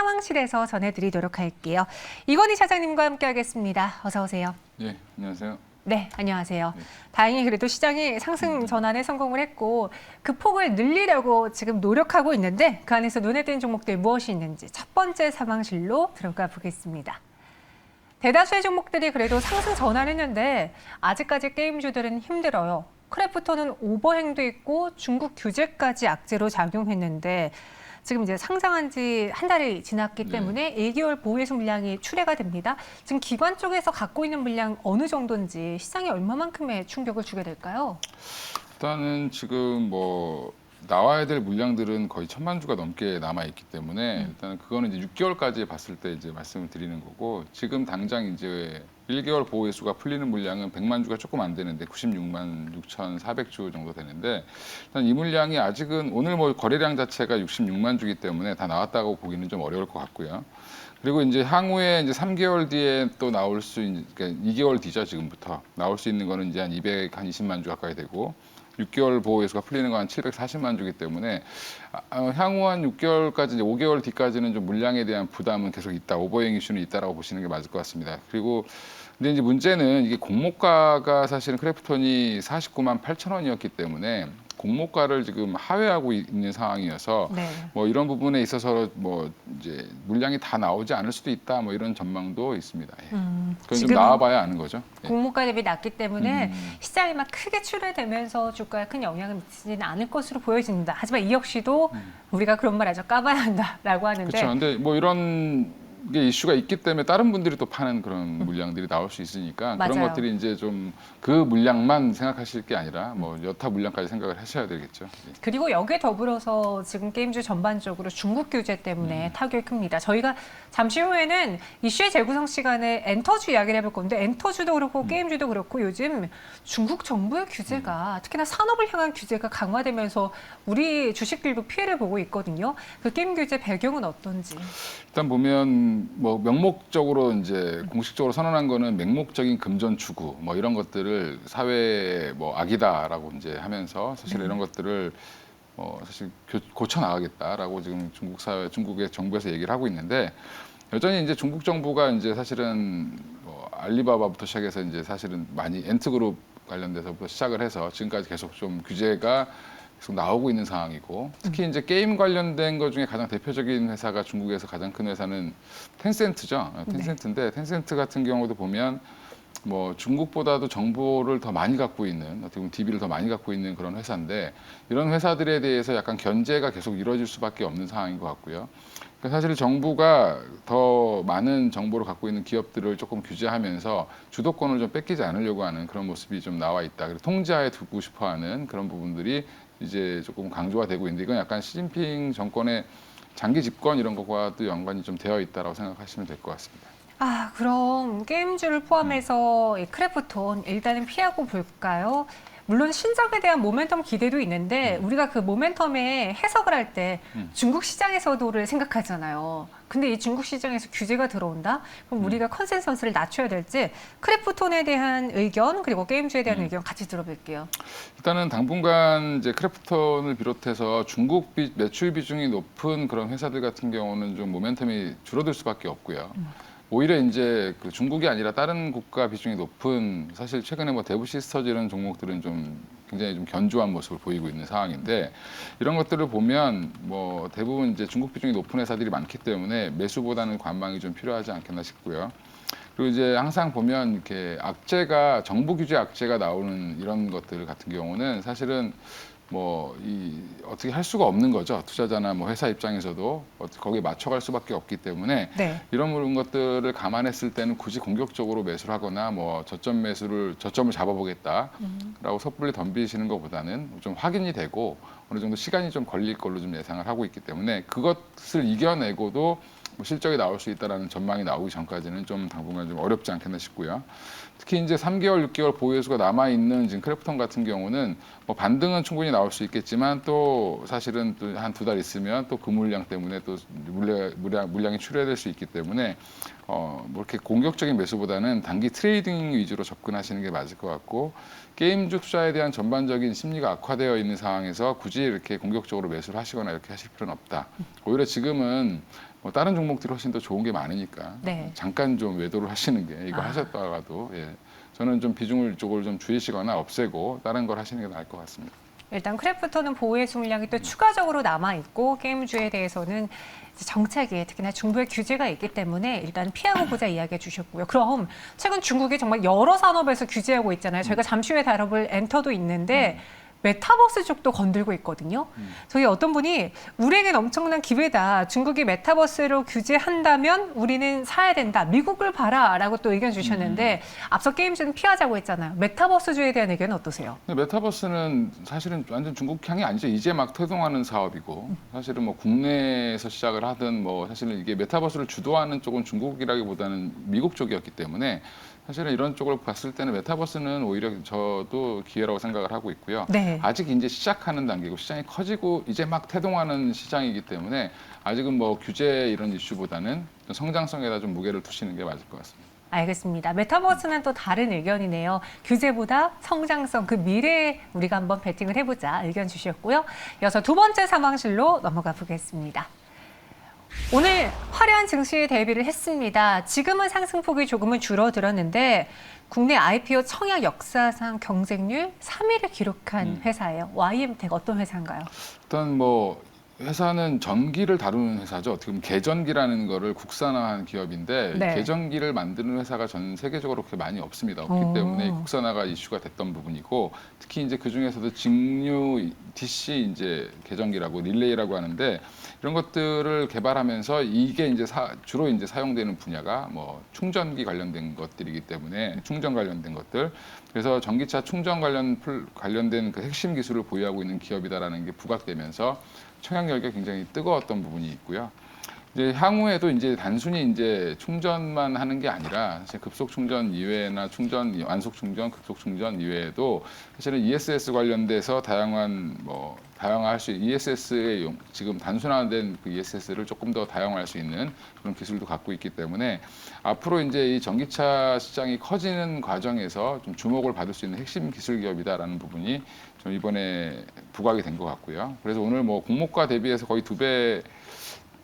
상황실에서 전해드리도록 할게요. 이건희 차장님과 함께하겠습니다. 어서 오세요. 네, 안녕하세요. 네, 안녕하세요. 네. 다행히 그래도 시장이 상승 전환에 성공을 했고 그 폭을 늘리려고 지금 노력하고 있는데 그 안에서 눈에 띄는 종목들 무엇이 있는지 첫 번째 상황실로 들어가 보겠습니다. 대다수의 종목들이 그래도 상승 전환했는데 아직까지 게임주들은 힘들어요. 크래프톤은 오버행도 있고 중국 규제까지 악재로 작용했는데 지금 이제 상장한 지 한 달이 지났기 때문에 1개월 보유예수 물량이 출회가 됩니다. 지금 기관 쪽에서 갖고 있는 물량 어느 정도인지 시장에 얼마만큼의 충격을 주게 될까요? 일단은 지금 뭐 나와야 될 물량들은 거의 1,000만 주가 넘게 남아 있기 때문에 일단은 그거는 이제 6개월까지 봤을 때 이제 말씀을 드리는 거고 지금 당장 이제 1개월 보유예수가 풀리는 물량은 100만 주가 조금 안 되는데 96만 6,400주 정도 되는데 일단 이 물량이 아직은 오늘 뭐 거래량 자체가 66만 주기 때문에 다 나왔다고 보기는 좀 어려울 것 같고요. 그리고 이제 향후에 이제 3개월 뒤에 또 나올 수 있는, 그러니까 2개월 뒤죠, 지금부터. 나올 수 있는 거는 이제 한 220만 주 가까이 되고, 6개월 보호예수가 풀리는 건 한 740만 주기 때문에, 향후 한 6개월까지, 이제 5개월 뒤까지는 좀 물량에 대한 부담은 계속 있다, 오버행 이슈는 있다라고 보시는 게 맞을 것 같습니다. 그리고, 근데 이제 문제는 이게 공모가가 사실은 크래프톤이 49만 8천 원이었기 때문에, 공모가를 지금 하회하고 있는 상황이어서 네. 뭐 이런 부분에 있어서 뭐 이제 물량이 다 나오지 않을 수도 있다 뭐 이런 전망도 있습니다. 예. 그건 좀 나와봐야 아는 거죠. 예. 공모가 대비 낮기 때문에 시장이 막 크게 출회되면서 주가에 큰 영향을 미치지는 않을 것으로 보여집니다. 하지만 이 역시도 우리가 그런 말 하죠. 까봐야 한다라고 하는데. 그렇죠. 근데 뭐 이런 게 이슈가 있기 때문에 다른 분들이 또 파는 그런 물량들이 나올 수 있으니까 그런 맞아요. 것들이 이제 좀 그 물량만 생각하실 게 아니라 뭐 여타 물량까지 생각을 하셔야 되겠죠. 예. 그리고 여기에 더불어서 지금 게임주 전반적으로 중국 규제 때문에 타격이 큽니다. 저희가 잠시 후에는 이슈의 재구성 시간에 엔터주 이야기를 해볼 건데 엔터주도 그렇고 게임주도 그렇고 요즘 중국 정부의 규제가 특히나 산업을 향한 규제가 강화되면서 우리 주식들도 피해를 보고 있거든요. 그 게임 규제 배경은 어떤지. 일단 보면 뭐 명목적으로 이제 공식적으로 선언한 거는 맹목적인 금전 추구 뭐 이런 것들을 사회의 뭐 악이다라고 이제 하면서 사실 이런 것들을 사실 고쳐 나가겠다라고 지금 중국 사회, 중국의 정부에서 얘기를 하고 있는데 여전히 이제 중국 정부가 이제 사실은 뭐 알리바바부터 시작해서 이제 사실은 많이 엔트그룹 관련돼서부터 시작을 해서 지금까지 계속 좀 규제가 계속 나오고 있는 상황이고 특히 이제 게임 관련된 것 중에 가장 대표적인 회사가 중국에서 가장 큰 회사는 텐센트죠. 텐센트인데 텐센트 같은 경우도 보면 뭐 중국보다도 정보를 더 많이 갖고 있는 어떻게 보면 DB를 더 많이 갖고 있는 그런 회사인데 이런 회사들에 대해서 약간 견제가 계속 이루어질 수밖에 없는 상황인 것 같고요. 그러니까 사실 정부가 더 많은 정보를 갖고 있는 기업들을 조금 규제하면서 주도권을 좀 뺏기지 않으려고 하는 그런 모습이 좀 나와 있다. 그리고 통제하에 두고 싶어하는 그런 부분들이 이제 조금 강조가 되고 있는데 이건 약간 시진핑 정권의 장기 집권 이런 것과도 연관이 좀 되어 있다라고 생각하시면 될 것 같습니다. 그럼 게임주를 포함해서 이 크래프톤 일단은 피하고 볼까요? 물론 신작에 대한 모멘텀 기대도 있는데 우리가 그 모멘텀의 해석을 할 때 중국 시장에서도를 생각하잖아요. 근데 이 중국 시장에서 규제가 들어온다? 그럼 우리가 컨센서스를 낮춰야 될지 크래프톤에 대한 의견 그리고 게임주에 대한 의견 같이 들어볼게요. 일단은 당분간 이제 크래프톤을 비롯해서 중국 매출 비중이 높은 그런 회사들 같은 경우는 좀 모멘텀이 줄어들 수밖에 없고요. 오히려 이제 그 중국이 아니라 다른 국가 비중이 높은 사실 최근에 뭐 대부시스터즈 이런 종목들은 좀 굉장히 좀 견조한 모습을 보이고 있는 상황인데 이런 것들을 보면 뭐 대부분 이제 중국 비중이 높은 회사들이 많기 때문에 매수보다는 관망이 좀 필요하지 않겠나 싶고요. 그리고 이제 항상 보면 이렇게 악재가 정부 규제 악재가 나오는 이런 것들 같은 경우는 사실은 뭐 어떻게 할 수가 없는 거죠. 투자자나 뭐 회사 입장에서도 거기에 맞춰갈 수밖에 없기 때문에 이런 것들을 감안했을 때는 굳이 공격적으로 매수를 하거나 뭐 저점을 잡아보겠다라고 섣불리 덤비시는 것보다는 좀 확인이 되고 어느 정도 시간이 좀 걸릴 걸로 좀 예상을 하고 있기 때문에 그것을 이겨내고도 뭐 실적이 나올 수 있다라는 전망이 나오기 전까지는 좀 당분간 좀 어렵지 않겠나 싶고요. 특히 이제 3개월, 6개월 보유예수가 남아 있는 지금 크래프톤 같은 경우는 뭐 반등은 충분히 나올 수 있겠지만 또 사실은 또 한 2달 있으면 또 그 물량 때문에 또 물량이 출회될 수 있기 때문에 뭐 이렇게 공격적인 매수보다는 단기 트레이딩 위주로 접근하시는 게 맞을 것 같고 게임주 투자에 대한 전반적인 심리가 악화되어 있는 상황에서 굳이 이렇게 공격적으로 매수를 하시거나 이렇게 하실 필요는 없다. 오히려 지금은 뭐 다른 종목들이 훨씬 더 좋은 게 많으니까 네. 잠깐 좀 외도를 하시는 게 이거 하셨다가도 저는 좀 비중을 쪽을 좀 줄이시거나 없애고 다른 걸 하시는 게 나을 것 같습니다. 일단 크래프톤은 보호해수 물량이 또 추가적으로 남아있고 게임주에 대해서는 이제 정책이 특히나 중부의 규제가 있기 때문에 일단 피하고 보자 이야기해 주셨고요. 그럼 최근 중국이 정말 여러 산업에서 규제하고 있잖아요. 저희가 잠시 후에 다뤄볼 엔터도 있는데 메타버스 쪽도 건들고 있거든요. 저희 어떤 분이 우리에겐 엄청난 기회다. 중국이 메타버스로 규제한다면 우리는 사야 된다. 미국을 봐라라고 또 의견 주셨는데 앞서 게임주는 피하자고 했잖아요. 메타버스주에 대한 의견은 어떠세요? 메타버스는 사실은 완전 중국향이 아니죠. 이제 막 태동하는 사업이고 사실은 뭐 국내에서 시작을 하든 뭐 사실은 이게 메타버스를 주도하는 쪽은 중국이라기보다는 미국 쪽이었기 때문에 사실은 이런 쪽을 봤을 때는 메타버스는 오히려 저도 기회라고 생각을 하고 있고요. 네. 아직 이제 시작하는 단계고 시장이 커지고 이제 막 태동하는 시장이기 때문에 아직은 뭐 규제 이런 이슈보다는 성장성에다 좀 무게를 두시는 게 맞을 것 같습니다. 알겠습니다. 메타버스는 또 다른 의견이네요. 규제보다 성장성, 그 미래에 우리가 한번 베팅을 해보자 의견 주셨고요. 이어서 두 번째 상황실로 넘어가 보겠습니다. 오늘 화려한 증시에 대비를 했습니다. 지금은 상승폭이 조금은 줄어들었는데 국내 IPO 청약 역사상 경쟁률 3위를 기록한 회사예요. YM텍 어떤 회사인가요? 일단 뭐 회사는 전기를 다루는 회사죠. 어떻게 보면 계전기라는 거를 국산화한 기업인데 네. 계전기를 만드는 회사가 전 세계적으로 그렇게 많이 없습니다. 없기 때문에 국산화가 이슈가 됐던 부분이고 특히 이제 그 중에서도 직류 DC 이제 계전기라고 릴레이라고 하는데 이런 것들을 개발하면서 이게 이제 주로 이제 사용되는 분야가 뭐 충전기 관련된 것들이기 때문에 충전 관련된 것들 그래서 전기차 충전 관련된 그 핵심 기술을 보유하고 있는 기업이다라는 게 부각되면서 청약열기가 굉장히 뜨거웠던 부분이 있고요. 이제 향후에도 이제 단순히 이제 충전만 하는 게 아니라 사실 급속 충전 이외나 완속 충전, 급속 충전 이외에도 사실은 ESS 관련돼서 다양화할 수 있는 ESS의 지금 단순화된 그 ESS를 조금 더 다양화할 수 있는 그런 기술도 갖고 있기 때문에 앞으로 이제 이 전기차 시장이 커지는 과정에서 좀 주목을 받을 수 있는 핵심 기술 기업이다라는 부분이 좀 이번에 부각이 된 것 같고요. 그래서 오늘 뭐 공모가 대비해서 거의 2배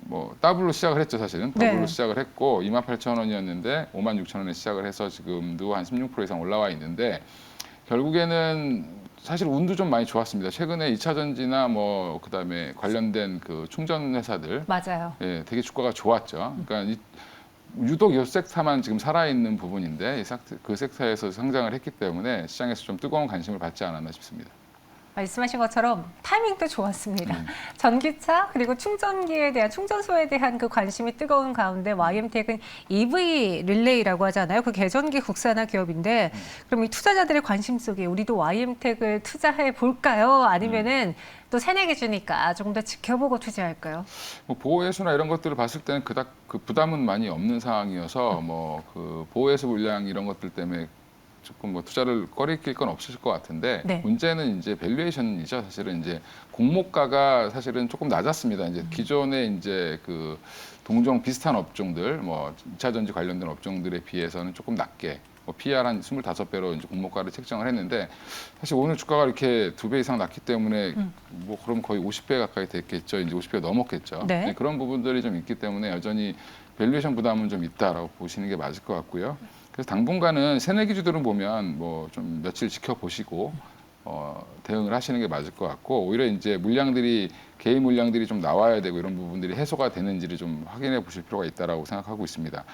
뭐 더블로 시작을 했죠, 사실은. 더블로 네. 시작을 했고 28,000원이었는데 56,000원에 시작을 해서 지금도 한 16% 이상 올라와 있는데 결국에는 사실 운도 좀 많이 좋았습니다. 최근에 2차 전지나 뭐 그다음에 관련된 그 충전 회사들 맞아요. 되게 주가가 좋았죠. 그러니까 유독 이 섹터만 지금 살아있는 부분인데 그 섹터에서 상장을 했기 때문에 시장에서 좀 뜨거운 관심을 받지 않았나 싶습니다. 말씀하신 것처럼 타이밍도 좋았습니다. 전기차 그리고 충전기에 대한 충전소에 대한 그 관심이 뜨거운 가운데 YM텍은 EV 릴레이라고 하잖아요. 그 계전기 국산화 기업인데 그럼 이 투자자들의 관심 속에 우리도 YM텍을 투자해 볼까요? 아니면은 또 새내기 주니까 조금 더 지켜보고 투자할까요? 뭐 보호회수나 이런 것들을 봤을 때는 그닥 그 부담은 많이 없는 상황이어서 뭐 그 보호회수 물량 이런 것들 때문에 조금 뭐 투자를 꺼리낄 건 없으실 것 같은데 네. 문제는 이제 밸류에이션이죠. 사실은 이제 공모가가 사실은 조금 낮았습니다. 이제 기존에 이제 그 동종 비슷한 업종들 뭐 2차 전지 관련된 업종들에 비해서는 조금 낮게 뭐 PER 한 25배로 이제 공모가를 책정을 했는데 사실 오늘 주가가 이렇게 2배 이상 낮기 때문에 뭐 그럼 거의 50배 가까이 됐겠죠. 이제 50배 넘었겠죠. 네. 그런 부분들이 좀 있기 때문에 여전히 밸류에이션 부담은 좀 있다라고 보시는 게 맞을 것 같고요. 그래서 당분간은 새내기주들은 보면 뭐 좀 며칠 지켜보시고 대응을 하시는 게 맞을 것 같고 오히려 이제 개인 물량들이 좀 나와야 되고 이런 부분들이 해소가 되는지를 좀 확인해 보실 필요가 있다라고 생각하고 있습니다.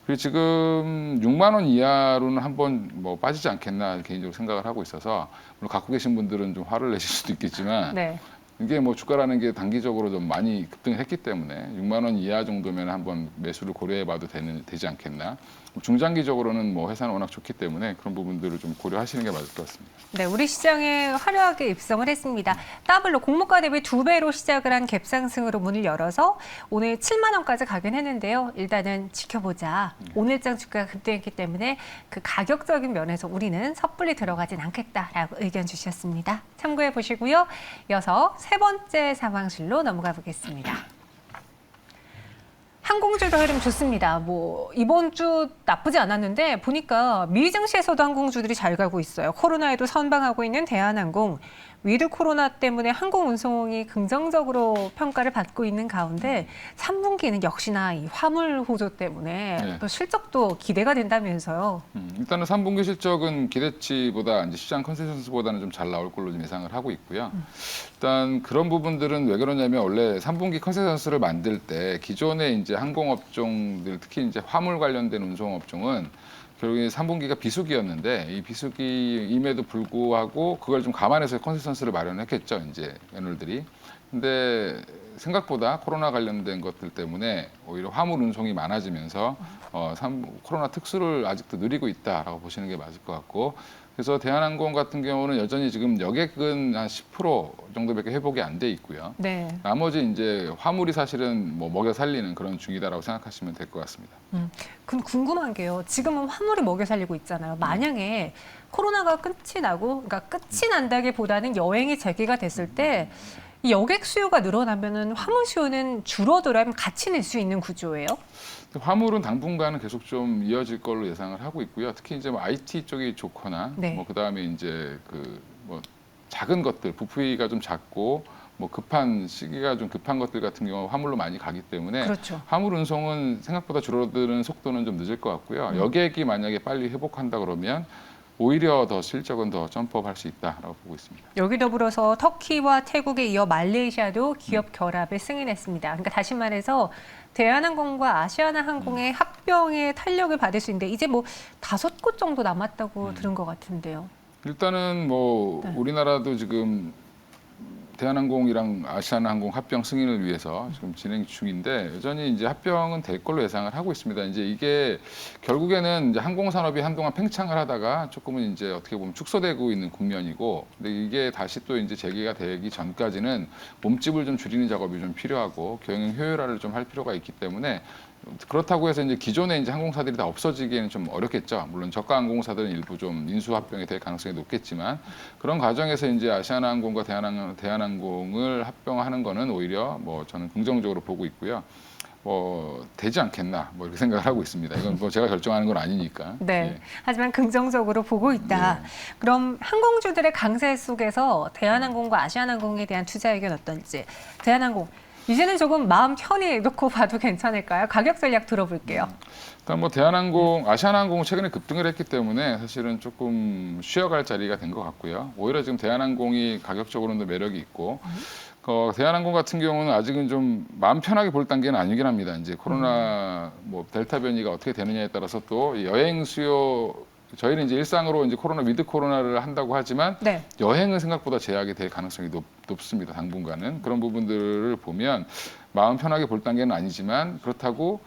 그리고 지금 6만 원 이하로는 한번 뭐 빠지지 않겠나 개인적으로 생각을 하고 있어서 물론 갖고 계신 분들은 좀 화를 내실 수도 있겠지만 네. 이게 뭐 주가라는 게 단기적으로 좀 많이 급등했기 때문에 6만 원 이하 정도면 한번 매수를 고려해봐도 되지 않겠나. 중장기적으로는 뭐 회사는 워낙 좋기 때문에 그런 부분들을 좀 고려하시는 게 맞을 것 같습니다. 네, 우리 시장에 화려하게 입성을 했습니다. 더블로 공모가 대비 2배로 시작을 한 갭상승으로 문을 열어서 오늘 7만 원까지 가긴 했는데요. 일단은 지켜보자. 오늘장 주가가 급등했기 때문에 그 가격적인 면에서 우리는 섣불리 들어가진 않겠다라고 의견 주셨습니다. 참고해 보시고요. 이어서 세 번째 상황실로 넘어가 보겠습니다. 항공주도 흐름 좋습니다. 뭐 이번 주 나쁘지 않았는데 보니까 미 증시에서도 항공주들이 잘 가고 있어요. 코로나에도 선방하고 있는 대한항공. 위드 코로나 때문에 항공운송이 긍정적으로 평가를 받고 있는 가운데 3분기는 역시나 이 화물 호조 때문에 네. 또 실적도 기대가 된다면서요. 일단은 3분기 실적은 기대치보다 이제 시장 컨센서스보다는 좀 잘 나올 걸로 좀 예상을 하고 있고요. 일단 그런 부분들은 왜 그러냐면 원래 3분기 컨센서스를 만들 때 기존의 이제 항공업종들 특히 이제 화물 관련된 운송업종은 결국에 3분기가 비수기였는데 이 비수기임에도 불구하고 그걸 좀 감안해서 컨센서스를 마련했겠죠, 이제 애널들이. 근데 생각보다 코로나 관련된 것들 때문에 오히려 화물 운송이 많아지면서 코로나 특수를 아직도 누리고 있다라고 보시는 게 맞을 것 같고, 그래서 대한항공 같은 경우는 여전히 지금 여객은 한 10% 정도밖에 회복이 안 돼 있고요. 네. 나머지 이제 화물이 사실은 뭐 먹여 살리는 그런 중이다라고 생각하시면 될 것 같습니다. 그럼 궁금한 게요. 지금은 화물이 먹여 살리고 있잖아요. 만약에 코로나가 끝이 나고, 그러니까 끝이 난다기보다는 여행이 재개가 됐을 때 이 여객 수요가 늘어나면은 화물 수요는 줄어들어야면 같이 낼 수 있는 구조예요? 화물은 당분간은 계속 좀 이어질 걸로 예상을 하고 있고요. 특히 이제 뭐 IT 쪽이 좋거나 네. 뭐 그다음에 이제 그 뭐 작은 것들 부피가 좀 작고 뭐 급한 시기가 좀 급한 것들 같은 경우 화물로 많이 가기 때문에 그렇죠. 화물 운송은 생각보다 줄어드는 속도는 좀 늦을 것 같고요. 여객이 만약에 빨리 회복한다 그러면 오히려 더 실적은 더 점프업할 수 있다라고 보고 있습니다. 여기 더불어서 터키와 태국에 이어 말레이시아도 기업 결합에 승인했습니다. 그러니까 다시 말해서 대한항공과 아시아나항공의 합병의 탄력을 받을 수 있는데 이제 뭐 5곳 정도 남았다고 들은 것 같은데요. 일단은 뭐 네. 우리나라도 지금 대한항공이랑 아시아나항공 합병 승인을 위해서 지금 진행 중인데 여전히 이제 합병은 될 걸로 예상을 하고 있습니다. 이제 이게 결국에는 이제 항공산업이 한동안 팽창을 하다가 조금은 이제 어떻게 보면 축소되고 있는 국면이고, 근데 이게 다시 또 이제 재개가 되기 전까지는 몸집을 좀 줄이는 작업이 좀 필요하고 경영 효율화를 좀 할 필요가 있기 때문에 그렇다고 해서 이제 기존의 이제 항공사들이 다 없어지기에는 좀 어렵겠죠. 물론 저가 항공사들은 일부 좀 인수 합병이 될 가능성이 높겠지만 그런 과정에서 이제 아시아나항공과 대한항공을 합병하는 거는 오히려 뭐 저는 긍정적으로 보고 있고요. 뭐 되지 않겠나 뭐 이렇게 생각을 하고 있습니다. 이건 뭐 제가 결정하는 건 아니니까. 네. 예. 하지만 긍정적으로 보고 있다. 네. 그럼 항공주들의 강세 속에서 대한항공과 아시아나항공에 대한 투자 의견 어떤지. 대한항공 이제는 조금 마음 편히 놓고 봐도 괜찮을까요? 가격 전략 들어볼게요. 일단 뭐 대한항공, 아시아나항공은 최근에 급등을 했기 때문에 사실은 조금 쉬어갈 자리가 된 것 같고요. 오히려 지금 대한항공이 가격적으로는 매력이 있고, 대한항공 같은 경우는 아직은 좀 마음 편하게 볼 단계는 아니긴 합니다. 이제 코로나 뭐 델타 변이가 어떻게 되느냐에 따라서 또 여행 수요, 저희는 이제 일상으로 이제 코로나 위드 코로나를 한다고 하지만 네. 여행은 생각보다 제약이 될 가능성이 높습니다. 당분간은 그런 부분들을 보면 마음 편하게 볼 단계는 아니지만 그렇다고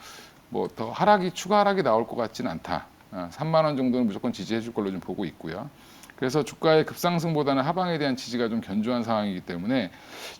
뭐 더 추가 하락이 나올 것 같지는 않다. 3만 원 정도는 무조건 지지해 줄 걸로 좀 보고 있고요. 그래서 주가의 급상승보다는 하방에 대한 지지가 좀 견조한 상황이기 때문에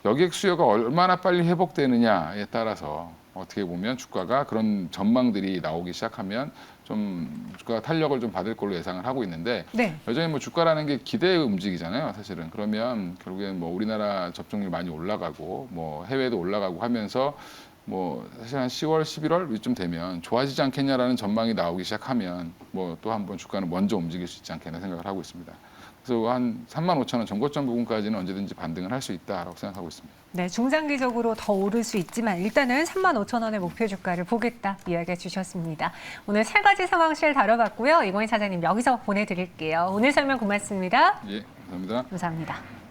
여객 수요가 얼마나 빨리 회복되느냐에 따라서 어떻게 보면 주가가 그런 전망들이 나오기 시작하면 좀 주가가 탄력을 좀 받을 걸로 예상을 하고 있는데, 네. 여전히 뭐 주가라는 게 기대에 움직이잖아요, 사실은. 그러면 결국엔 뭐 우리나라 접종률 많이 올라가고 뭐 해외도 올라가고 하면서 뭐 사실 한 10월, 11월 이쯤 되면 좋아지지 않겠냐라는 전망이 나오기 시작하면 뭐 또 한번 주가는 먼저 움직일 수 있지 않겠나 생각을 하고 있습니다. 그래서 한 35,000원 전고점 부분까지는 언제든지 반등을 할 수 있다라고 생각하고 있습니다. 네, 중장기적으로 더 오를 수 있지만 일단은 35,000원의 목표 주가를 보겠다 이야기해 주셨습니다. 오늘 3가지 상황실 다뤄봤고요. 이건희 차장님 여기서 보내드릴게요. 오늘 설명 고맙습니다. 예, 감사합니다. 감사합니다.